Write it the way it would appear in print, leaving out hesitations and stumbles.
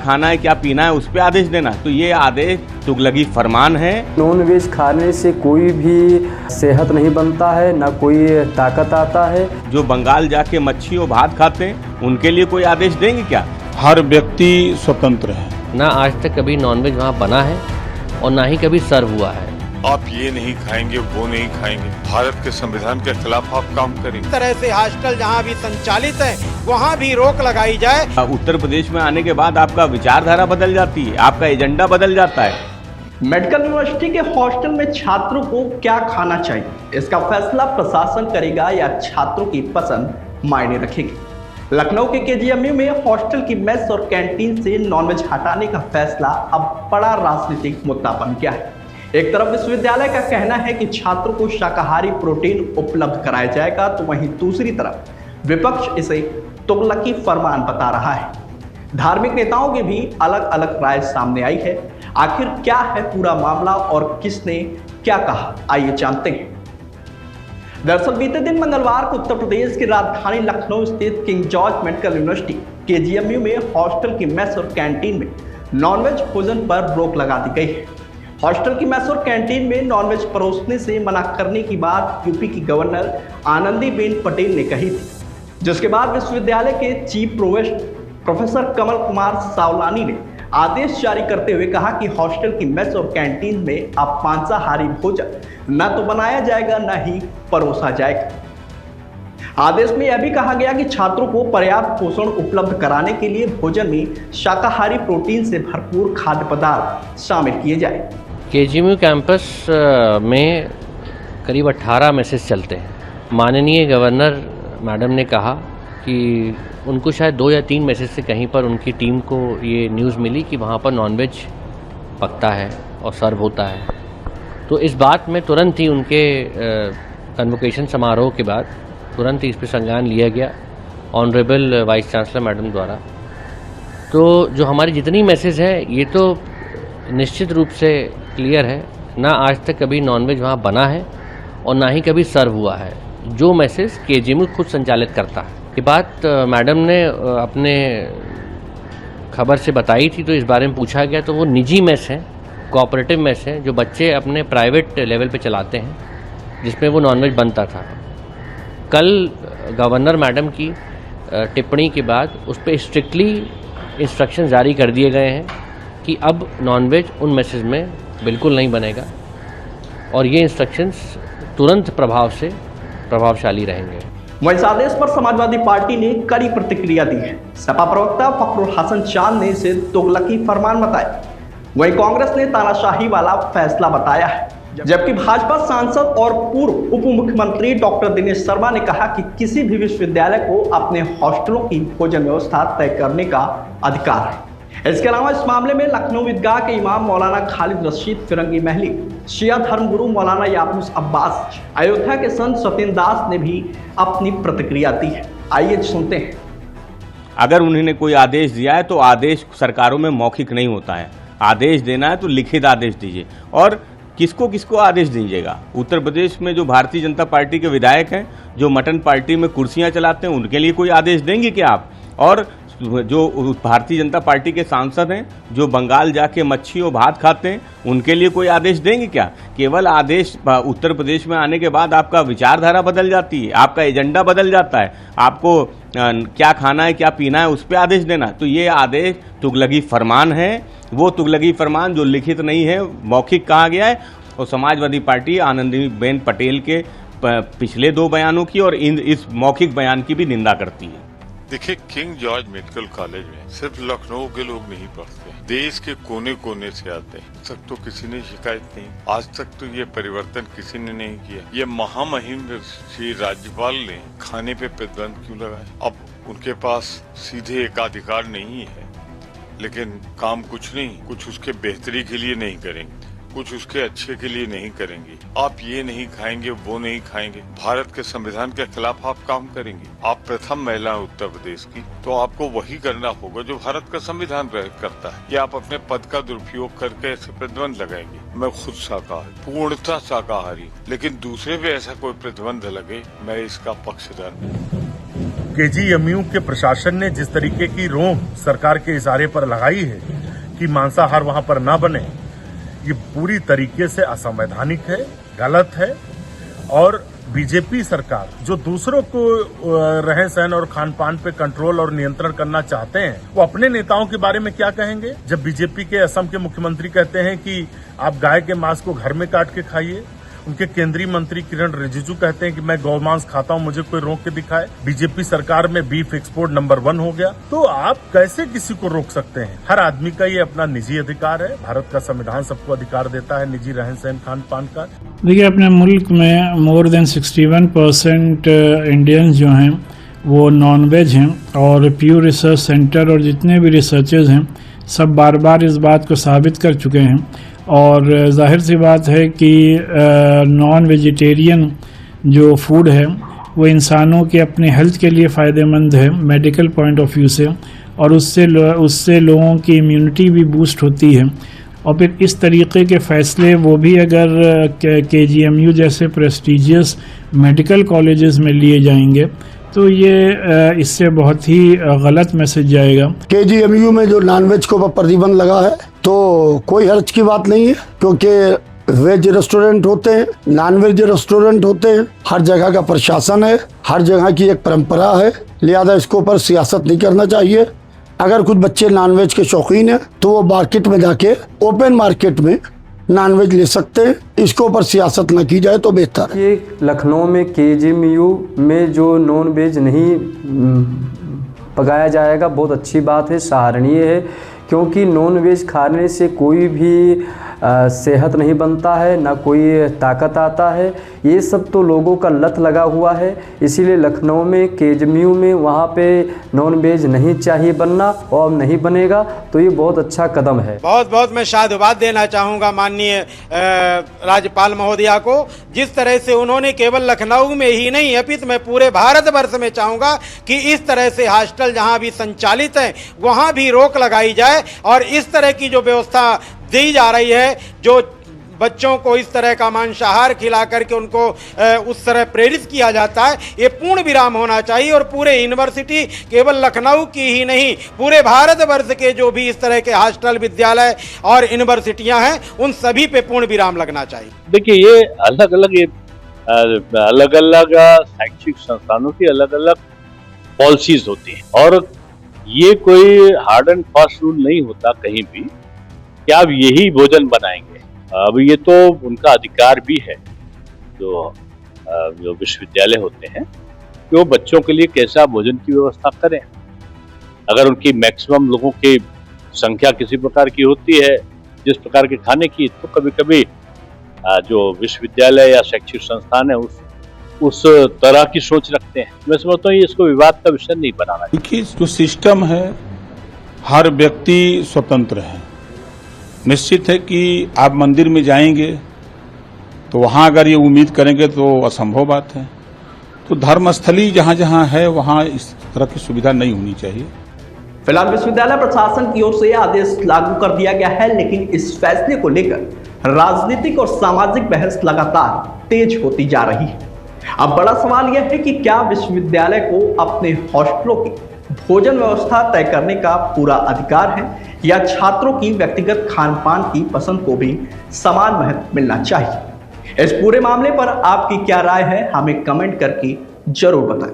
खाना है क्या पीना है उस पर आदेश देना, तो ये आदेश तुगलकी फरमान है। नॉन वेज खाने से कोई भी सेहत नहीं बनता है, ना कोई ताकत आता है। जो बंगाल जाके मच्छी और भात खाते हैं उनके लिए कोई आदेश देंगे क्या? हर व्यक्ति स्वतंत्र है। ना आज तक कभी नॉनवेज वहाँ बना है और ना ही कभी सर्व हुआ है। आप ये नहीं खाएंगे, वो नहीं खाएंगे, भारत के संविधान के खिलाफ आप काम करेंगे। इस तरह से हॉस्टल जहाँ भी संचालित है वहाँ भी रोक लगाई जाए। उत्तर प्रदेश में आने के बाद आपका विचारधारा बदल जाती है, आपका एजेंडा बदल जाता है। मेडिकल यूनिवर्सिटी के हॉस्टल में छात्रों को क्या खाना चाहिए, इसका फैसला प्रशासन करेगा या छात्रों की पसंद मायने रखेगी। लखनऊ के केजीएमयू में हॉस्टल की मेस और कैंटीन से नॉनवेज हटाने का फैसला अब बड़ा राजनीतिक मुद्दा बन गया है। एक तरफ विश्वविद्यालय का कहना है कि छात्रों को शाकाहारी प्रोटीन उपलब्ध कराया जाएगा, तो वहीं दूसरी तरफ विपक्ष इसे तुगलकी फरमान बता रहा है। धार्मिक नेताओं की भी अलग अलग राय सामने आई है। आखिर क्या है पूरा मामला और किसने क्या कहा, आइए जानते हैं। दरअसल बीते दिन मंगलवार को उत्तर प्रदेश की राजधानी लखनऊ स्थित king George medical university KGMU में हॉस्टल की मेस और कैंटीन में नॉनवेज भोजन पर रोक लगा दी गई है। हॉस्टल की मेस और कैंटीन में नॉनवेज परोसने से मना करने की बात यूपी की गवर्नर आनंदीबेन पटेल ने कही थी, जिसके बाद विश्वविद्यालय के चीफ प्रोवेस्ट प्रोफेसर कमल कुमार सावलानी ने आदेश जारी करते हुए कहा कि हॉस्टल की मेस और कैंटीन में अब मांसाहारी भोजन न तो बनाया जाएगा न ही परोसा जाएगा। आदेश में यह भी कहा गया कि छात्रों को पर्याप्त पोषण उपलब्ध कराने के लिए भोजन में शाकाहारी प्रोटीन से भरपूर खाद्य पदार्थ शामिल किए जाए। केजीएमयू कैंपस में करीब 18 मैसेज चलते हैं। माननीय गवर्नर मैडम ने कहा कि उनको शायद 2 या 3 मैसेज से कहीं पर उनकी टीम को ये न्यूज़ मिली कि वहाँ पर नॉनवेज पकता है और सर्व होता है। तो इस बात में तुरंत ही उनके कन्वोकेशन समारोह के बाद तुरंत ही इस पर संज्ञान लिया गया ऑनरेबल वाइस चांसलर मैडम द्वारा। तो जो हमारी जितनी मैसेज है ये तो निश्चित रूप से क्लियर है, ना आज तक कभी नॉनवेज वहाँ बना है और ना ही कभी सर्व हुआ है। जो मैसेज केजीएमयू खुद संचालित करता है। ये बात मैडम ने अपने खबर से बताई थी, तो इस बारे में पूछा गया तो वो निजी मेस हैं, कोऑपरेटिव मेस हैं, जो बच्चे अपने प्राइवेट लेवल पे चलाते हैं, जिसमें वो नॉनवेज बनता था। कल गवर्नर मैडम की टिप्पणी के बाद उस पर स्ट्रिक्टली इंस्ट्रक्शन जारी कर दिए गए हैं कि अब नॉनवेज उन मैसेज में बिल्कुल नहीं बनेगा और ये इंस्ट्रक्शंस तुरंत प्रभावशाली रहेंगे। वहीं इस आदेश पर समाजवादी पार्टी ने कड़ी प्रतिक्रिया दी है। सपा प्रवक्ता फखरुल हसन चांद ने इसे तुगलकी फरमान बताया। वहीं कांग्रेस ने तानाशाही वाला फैसला बताया है, जबकि भाजपा सांसद और पूर्व उप मुख्यमंत्री डॉक्टर दिनेश शर्मा ने कहा कि किसी भी विश्वविद्यालय को अपने हॉस्टलों की भोजन व्यवस्था तय करने का अधिकार है। इसके अलावा इस मामले में लखनऊ ईदगाह के इमाम मौलाना खालिद रशीद फिरंगी महली, शिया धर्मगुरु मौलाना याकूब अब्बास, अयोध्या के संत सत्येंद्र दास ने भी अपनी प्रतिक्रिया दी है। आइए सुनते हैं। अगर उन्होंने कोई आदेश दिया है तो आदेश सरकारों में मौखिक नहीं होता है। आदेश देना है तो लिखित आदेश दीजिए। और किसको किसको आदेश दीजिएगा? उत्तर प्रदेश में जो भारतीय जनता पार्टी के विधायक हैं, जो मटन पार्टी में कुर्सियां चलाते हैं, उनके लिए कोई आदेश देंगे क्या आप? और जो भारतीय जनता पार्टी के सांसद हैं, जो बंगाल जाके मच्छी और भात खाते हैं, उनके लिए कोई आदेश देंगे क्या? केवल आदेश उत्तर प्रदेश में आने के बाद आपका विचारधारा बदल जाती है, आपका एजेंडा बदल जाता है। आपको क्या खाना है क्या पीना है उस पर आदेश देना, तो ये आदेश तुगलकी फरमान है। वो तुगलकी फरमान जो लिखित नहीं है, मौखिक कहा गया है। और समाजवादी पार्टी आनंदीबेन पटेल के पिछले 2 बयानों की और इस मौखिक बयान की भी निंदा करती है। देखिए, किंग जॉर्ज मेडिकल कॉलेज में सिर्फ लखनऊ के लोग नहीं पढ़ते, देश के कोने कोने से आते हैं। आज तक तो किसी ने शिकायत नहीं, आज तक तो ये परिवर्तन किसी ने नहीं किया। ये महामहिम श्री राज्यपाल ने खाने पे प्रतिबंध क्यों लगाया? अब उनके पास सीधे एकाधिकार नहीं है, लेकिन काम कुछ नहीं, कुछ उसके बेहतरी के लिए नहीं करेंगे, कुछ उसके अच्छे के लिए नहीं करेंगे। आप ये नहीं खाएंगे, वो नहीं खाएंगे, भारत के संविधान के खिलाफ आप काम करेंगे। आप प्रथम महिला हैं उत्तर प्रदेश की, तो आपको वही करना होगा जो भारत का संविधान करता है। या आप अपने पद का दुरुपयोग करके ऐसे प्रतिबंध लगाएंगे? मैं खुद शाकाहारी, पूर्णतः शाकाहारी, लेकिन दूसरे पे ऐसा कोई प्रतिबंध लगे, मैं इसका पक्षधर नहीं। केजीएमयू के प्रशासन ने जिस तरीके की रोक सरकार के इशारे पर लगाई है कि मांसाहार वहां पर ना बने, ये पूरी तरीके से असंवैधानिक है, गलत है। और बीजेपी सरकार जो दूसरों को रहन सहन और खान पान पे कंट्रोल और नियंत्रण करना चाहते हैं, वो अपने नेताओं के बारे में क्या कहेंगे? जब बीजेपी के असम के मुख्यमंत्री कहते हैं कि आप गाय के मांस को घर में काट के खाइए, उनके केंद्रीय मंत्री किरण रिजिजू कहते हैं कि मैं गौ मांस खाता हूं, मुझे कोई रोक के दिखाए। बीजेपी सरकार में बीफ एक्सपोर्ट नंबर 1 हो गया। तो आप कैसे किसी को रोक सकते हैं? हर आदमी का ये अपना निजी अधिकार है। भारत का संविधान सबको अधिकार देता है निजी रहन सहन खान पान का। देखिए, अपने मुल्क में मोर देन 61% इंडियंस जो हैं वो नॉन वेज हैं, और प्यू रिसर्च सेंटर और जितने भी रिसर्चर्स हैं सब बार बार इस बात को साबित कर चुके हैं। और जाहिर सी बात है कि नॉन वेजिटेरियन जो फूड है वो इंसानों के अपने हेल्थ के लिए फ़ायदेमंद है मेडिकल पॉइंट ऑफ व्यू से, और उससे लोगों की इम्यूनिटी भी बूस्ट होती है। और फिर इस तरीके के फ़ैसले वो भी अगर केजीएमयू जैसे प्रेस्टिजियस मेडिकल कॉलेजेस में लिए जाएंगे तो ये इससे बहुत ही गलत मैसेज जाएगा। केजीएमयू में जो नॉनवेज को प्रतिबंध लगा है तो कोई हर्ज की बात नहीं है, क्योंकि वेज रेस्टोरेंट होते हैं, नॉनवेज रेस्टोरेंट होते हैं, हर जगह का प्रशासन है, हर जगह की एक परंपरा है, लिहाजा इसके ऊपर सियासत नहीं करना चाहिए। अगर कुछ बच्चे नॉनवेज के शौकीन हैं तो वो मार्केट में जाके ओपन मार्केट में नॉनवेज ले सकते हैं, इसके ऊपर सियासत न की जाए तो बेहतर है। ये लखनऊ में केजीएमयू में जो नॉन वेज नहीं पकाया जाएगा बहुत अच्छी बात है, सराहनीय है, क्योंकि नॉन वेज खाने से कोई भी सेहत नहीं बनता है, ना कोई ताकत आता है। ये सब तो लोगों का लत लगा हुआ है, इसीलिए लखनऊ में केजीएमयू में वहाँ पे नॉन वेज नहीं चाहिए बनना, और नहीं बनेगा तो ये बहुत अच्छा कदम है। बहुत बहुत मैं साधुवाद देना चाहूँगा माननीय राज्यपाल महोदया को, जिस तरह से उन्होंने केवल लखनऊ में ही नहीं अपितु मैं पूरे भारतवर्ष में चाहूँगा कि इस तरह से हॉस्टल जहाँ भी संचालित हैं वहाँ भी रोक लगाई जाए, और इस तरह की जो व्यवस्था दी जा रही है, जो बच्चों को इस तरह का मांसाहार खिला करके उनको उस तरह प्रेरित किया जाता है, ये पूर्ण विराम होना चाहिए। और पूरे यूनिवर्सिटी केवल लखनऊ की ही नहीं पूरे भारतवर्ष के जो भी इस तरह के हॉस्टल विद्यालय और यूनिवर्सिटियां हैं उन सभी पे पूर्ण विराम लगना चाहिए। देखिए, ये अलग अलग शैक्षिक संस्थानों की अलग अलग पॉलिसीज होती हैं, और ये कोई हार्ड एंड फास्ट रूल नहीं होता कहीं भी कि आप यही भोजन बनाएंगे। अब ये तो उनका अधिकार भी है जो विश्वविद्यालय होते हैं कि वो बच्चों के लिए कैसा भोजन की व्यवस्था करें। अगर उनकी मैक्सिमम लोगों की संख्या किसी प्रकार की होती है जिस प्रकार के खाने की, तो कभी कभी जो विश्वविद्यालय या शैक्षिक संस्थान है उस तरह की सोच रखते हैं। मैं समझता हूँ इसको विवाद का विषय नहीं बनाना चाहिए। देखिए, जो सिस्टम है हर व्यक्ति स्वतंत्र है। निश्चित है कि आप मंदिर में जाएंगे तो वहां अगर ये उम्मीद करेंगे तो असंभव बात है। तो धर्मस्थली जहां जहां है वहां इस तरह की सुविधा नहीं होनी चाहिए। फिलहाल विश्वविद्यालय प्रशासन की ओर से आदेश लागू कर दिया गया है, लेकिन इस फैसले को लेकर राजनीतिक और सामाजिक बहस लगातार तेज होती जा रही है। अब बड़ा सवाल यह है कि क्या विश्वविद्यालय को अपने हॉस्टलों की भोजन व्यवस्था तय करने का पूरा अधिकार है, या छात्रों की व्यक्तिगत खान पान की पसंद को भी समान महत्व मिलना चाहिए। इस पूरे मामले पर आपकी क्या राय है, हमें कमेंट करके जरूर बताएं।